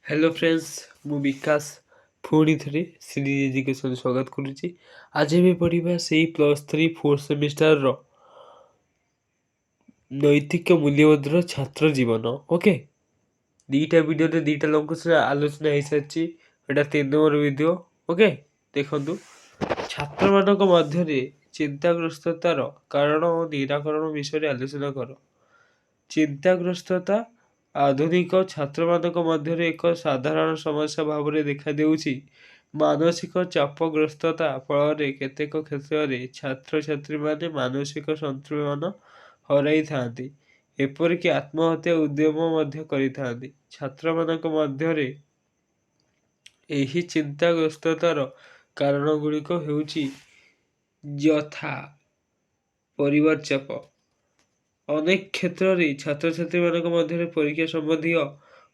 Hello friends, ମୁଁ ବିକାଶ ପୁଣି ଥରେ ସିରିଜ୍ ଏଜୁକେସନ୍ ସ୍ୱାଗତ କରୁଛି। ଆଜି ଆମେ ପଢ଼ିବା ସେଇ +3 4th ସେମିଷ୍ଟାରର ନୈତିକ ମୂଲ୍ୟବୋଧର ଛାତ୍ର ଜୀବନ। ଓକେ, ଦୁଇଟା ଭିଡ଼ିଓରେ ଦୁଇଟା ଲୋକଙ୍କ ସହ ଆଲୋଚନା ହେଇସାରିଛି। ଏଇଟା 3 ନମ୍ବର ଭିଡ଼ିଓ। ଓକେ, ଦେଖନ୍ତୁ, ଛାତ୍ରମାନଙ୍କ ମଧ୍ୟରେ ଚିନ୍ତାଗ୍ରସ୍ତତାର କାରଣ ଓ ନିରାକରଣ ବିଷୟରେ ଆଲୋଚନା କର। ଚିନ୍ତାଗ୍ରସ୍ତତା ଆଧୁନିକ ଛାତ୍ରମାନଙ୍କ ମଧ୍ୟରେ ଏକ ସାଧାରଣ ସମସ୍ୟା ଭାବରେ ଦେଖାଦେଉଛି। ମାନସିକ ଚାପଗ୍ରସ୍ତତା ଫଳରେ କେତେକ କ୍ଷେତ୍ରରେ ଛାତ୍ରଛାତ୍ରୀମାନେ ମାନସିକ ସନ୍ତୁଳନ ହରାଇଥାନ୍ତି, ଏପରିକି ଆତ୍ମହତ୍ୟା ଉଦ୍ୟମ ମଧ୍ୟ କରିଥାନ୍ତି। ଛାତ୍ରମାନଙ୍କ ମଧ୍ୟରେ ଏହି ଚିନ୍ତାଗ୍ରସ୍ତତାର କାରଣଗୁଡ଼ିକ ହେଉଛି ଯଥା ପରିବାର ଚାପ। ଅନେକ କ୍ଷେତ୍ରରେ ଛାତ୍ରଛାତ୍ରୀମାନଙ୍କ ମଧ୍ୟରେ ପରୀକ୍ଷା ସମ୍ବନ୍ଧୀୟ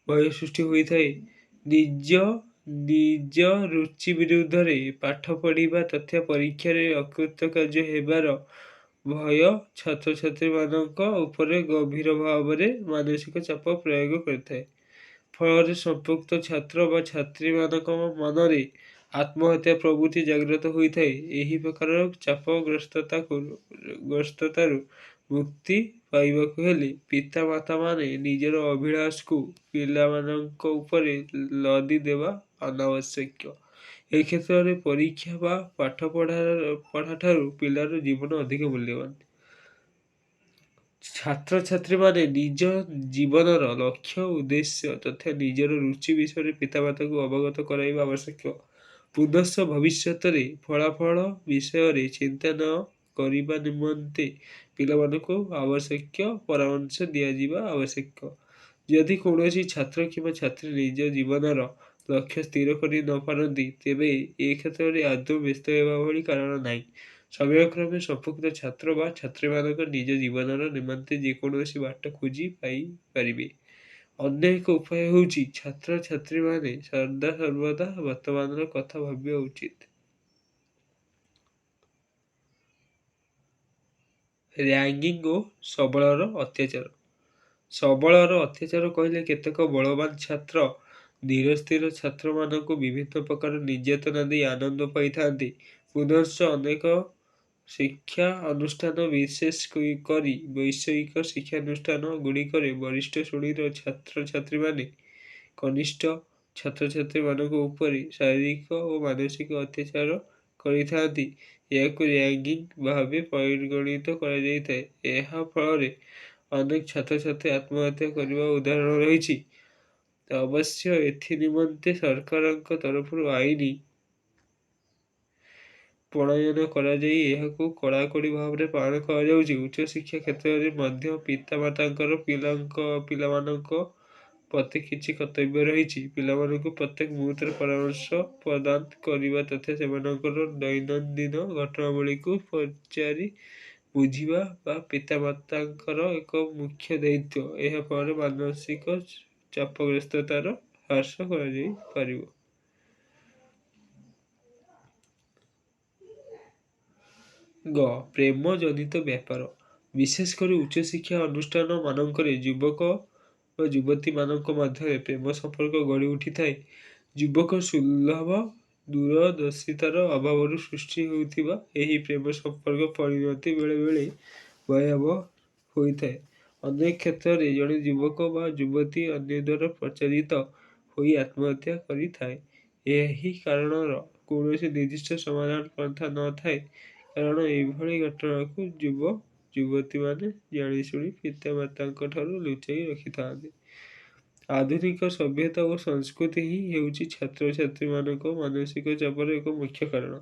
ଭୟ ସୃଷ୍ଟି ହୋଇଥାଏ। ନିଜ ରୁଚି ବିରୁଦ୍ଧରେ ପାଠ ପଢ଼ିବା ତଥା ପରୀକ୍ଷାରେ ଅକୃତକାର୍ଯ୍ୟ ହେବାର ଭୟ ଛାତ୍ରଛାତ୍ରୀମାନଙ୍କ ଉପରେ ଗଭୀର ଭାବରେ ମାନସିକ ଚାପ ପ୍ରୟୋଗ କରିଥାଏ। ଫଳରେ ସମ୍ପୃକ୍ତ ଛାତ୍ର ବା ଛାତ୍ରୀମାନଙ୍କ ମନରେ ଆତ୍ମହତ୍ୟା ପ୍ରବୃତ୍ତି ଜାଗ୍ରତ ହୋଇଥାଏ। ଏହି ପ୍ରକାରର ଚାପଗ୍ରସ୍ତତାରୁ ମୁକ୍ତି ପାଇବାକୁ ହେଲେ ପିତାମାତାମାନେ ନିଜର ଅଭିଳାଷକୁ ପିଲାମାନଙ୍କ ଉପରେ ଲଦି ଦେବା ଅନାବଶ୍ୟକ। ଏ କ୍ଷେତ୍ରରେ ପରୀକ୍ଷା ବା ପାଠପଢ଼ାଠାରୁ ପିଲାର ଜୀବନ ଅଧିକ ମୂଲ୍ୟବାନ। ଛାତ୍ରଛାତ୍ରୀମାନେ ନିଜ ଜୀବନର ଲକ୍ଷ୍ୟ, ଉଦ୍ଦେଶ୍ୟ ତଥା ନିଜର ରୁଚି ବିଷୟରେ ପିତାମାତାଙ୍କୁ ଅବଗତ କରାଇବା ଆବଶ୍ୟକ। ପୁନଶ୍ଚ ଭବିଷ୍ୟତରେ ଫଳାଫଳ ବିଷୟରେ ଚିନ୍ତା ନ କରିବା ନିମନ୍ତେ ପିଲାମାନଙ୍କୁ ଆବଶ୍ୟକ ପରାମର୍ଶ ଦିଆଯିବା ଆବଶ୍ୟକ। ଯଦି କୌଣସି ଛାତ୍ର କିମ୍ବା ଛାତ୍ରୀ ନିଜ ଜୀବନର ଲକ୍ଷ୍ୟ ସ୍ଥିର କରି ନ ପାରନ୍ତି, ତେବେ ଏ କ୍ଷେତ୍ରରେ ଆଦୌ ବ୍ୟସ୍ତ ହେବା ଭଳି କାରଣ ନାହିଁ। ସମୟକ୍ରମେ ସମ୍ପୃକ୍ତ ଛାତ୍ର ବା ଛାତ୍ରୀମାନଙ୍କ ନିଜ ଜୀବନର ନିମନ୍ତେ ଯେକୌଣସି ବାଟ ଖୋଜି ପାଇପାରିବେ। ଅନ୍ୟ ଏକ ଉପାୟ ହେଉଛି ଛାତ୍ରଛାତ୍ରୀମାନେ ସଦାସର୍ବଦା ବର୍ତ୍ତମାନର କଥା ଭାବିବା ଉଚିତ। ର୍ୟାଗିଂ ଓ ସବଳର ଅତ୍ୟାଚାର। ସବଳର ଅତ୍ୟାଚାର କହିଲେ କେତେକ ବଳବାନ ଛାତ୍ର ଧୀରସ୍ଥିର ଛାତ୍ରମାନଙ୍କୁ ବିଭିନ୍ନ ପ୍ରକାର ନିର୍ଯାତନା ଦେଇ ଆନନ୍ଦ ପାଇଥାନ୍ତି। ପୁନଶ୍ଚ ଅନେକ ଶିକ୍ଷା ଅନୁଷ୍ଠାନ, ବିଶେଷ କରି ବୈଷୟିକ ଶିକ୍ଷାନୁଷ୍ଠାନ ଗୁଡ଼ିକରେ ବରିଷ୍ଠ ଶ୍ରେଣୀର ଛାତ୍ରଛାତ୍ରୀମାନେ କନିଷ୍ଠ ଛାତ୍ରଛାତ୍ରୀମାନଙ୍କ ଉପରେ ଶାରୀରିକ ଓ ମାନସିକ ଅତ୍ୟାଚାର କରିଥାନ୍ତି। ଏହାକୁ ର୍ୟାଗିଂ ଭାବେ ପରିଗଣିତ କରାଯାଇଥାଏ। ଏହା ଫଳରେ ଅନେକ ଛାତ୍ରଛାତ୍ରୀ ଆତ୍ମହତ୍ୟା କରିବାର ଉଦାହରଣ ରହିଛି। ଅବଶ୍ୟ ଏଥିନିମନ୍ତେ ସରକାରଙ୍କ ତରଫରୁ ଆଇନ ପ୍ରଣୟନ କରାଯାଇ ଏହାକୁ କଡ଼ାକଡ଼ି ଭାବରେ ପାଳନ କରାଯାଉଛି। ଉଚ୍ଚଶିକ୍ଷା କ୍ଷେତ୍ରରେ ମଧ୍ୟ ପିତାମାତାଙ୍କର ପିଲାମାନଙ୍କ ପ୍ରତି କିଛି କର୍ତ୍ତବ୍ୟ ରହିଛି। ପିଲାମାନଙ୍କୁ ପ୍ରତ୍ୟେକ ମୁହୂର୍ତ୍ତରେ ପରାମର୍ଶ ପ୍ରଦାନ କରିବା ତଥା ସେମାନଙ୍କର ଦୈନନ୍ଦିନ ଘଟଣାବଳୀକୁ ପଚାରି ବୁଝିବା ବା ପିତାମାତାଙ୍କର ଏକ ମୁଖ୍ୟ ଦାୟିତ୍ୱ। ଏହା ଫଳରେ ମାନସିକ ଚାପଗ୍ରସ୍ତତାର ହ୍ରାସ କରାଯାଇପାରିବ। ପ୍ରେମ ଜନିତ ବ୍ୟାପାର। ବିଶେଷ କରି ଉଚ୍ଚଶିକ୍ଷା ଅନୁଷ୍ଠାନ ମାନଙ୍କରେ ଯୁବକ ଓ ଯୁବତୀମାନଙ୍କ ମଧ୍ୟରେ ପ୍ରେମ ସମ୍ପର୍କ ଗଢ଼ି ଉଠିଥାଏ। ଯୁବକ ସୁଲଭ ଦୂରଦର୍ଶିତାର ଅଭାବରୁ ସୃଷ୍ଟି ହେଉଥିବା ଏହି ପ୍ରେମ ସମ୍ପର୍କ ପରିଣତି ବେଳେବେଳେ ଭୟାବହ ହୋଇଥାଏ। ଅନେକ କ୍ଷେତ୍ରରେ ଜଣେ ଯୁବକ ବା ଯୁବତୀ ଅନ୍ୟ ଦ୍ୱାରା ପ୍ରଚୋଦିତ ହୋଇ ଆତ୍ମହତ୍ୟା କରିଥାଏ। ଏହି କାରଣର କୌଣସି ନିର୍ଦ୍ଦିଷ୍ଟ ସମାଧାନ ପନ୍ଥା ନଥାଏ, କାରଣ ଏଭଳି ଘଟଣାକୁ ଯୁବତୀମାନେ ଜାଣିଶୁଣି ପିତାମାତାଙ୍କଠାରୁ ଲୁଚାଇ ରଖିଥାନ୍ତି। ଆଧୁନିକ ସଭ୍ୟତା ଓ ସଂସ୍କୃତି ହିଁ ହେଉଛି ଛାତ୍ରଛାତ୍ରୀମାନଙ୍କ ମାନସିକ ଚାପର ଏକ ମୁଖ୍ୟ କାରଣ।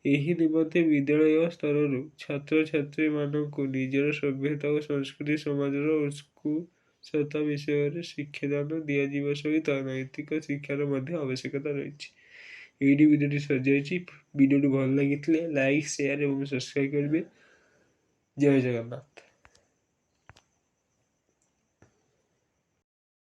ଏହି ନିମନ୍ତେ ବିଦ୍ୟାଳୟ ସ୍ତରରୁ ଛାତ୍ରଛାତ୍ରୀମାନଙ୍କୁ ନିଜର ସଭ୍ୟତା ଓ ସଂସ୍କୃତି, ସମାଜର ଉତ୍କୃଷ୍ଟତା ବିଷୟରେ ଶିକ୍ଷାଦାନ ଦିଆଯିବା ସହିତ ନୈତିକ ଶିକ୍ଷାର ମଧ୍ୟ ଆବଶ୍ୟକତା ରହିଛି। ଏଇଠି ଭିଡ଼ିଓଟି ସରିଯାଇଛି। ଭିଡ଼ିଓଟି ଭଲ ଲାଗିଥିଲେ ଲାଇକ୍, ସେୟାର ଏବଂ ସବସ୍କ୍ରାଇବ୍ କରିବେ। ଜୟ ଜଗନ୍ନାଥ।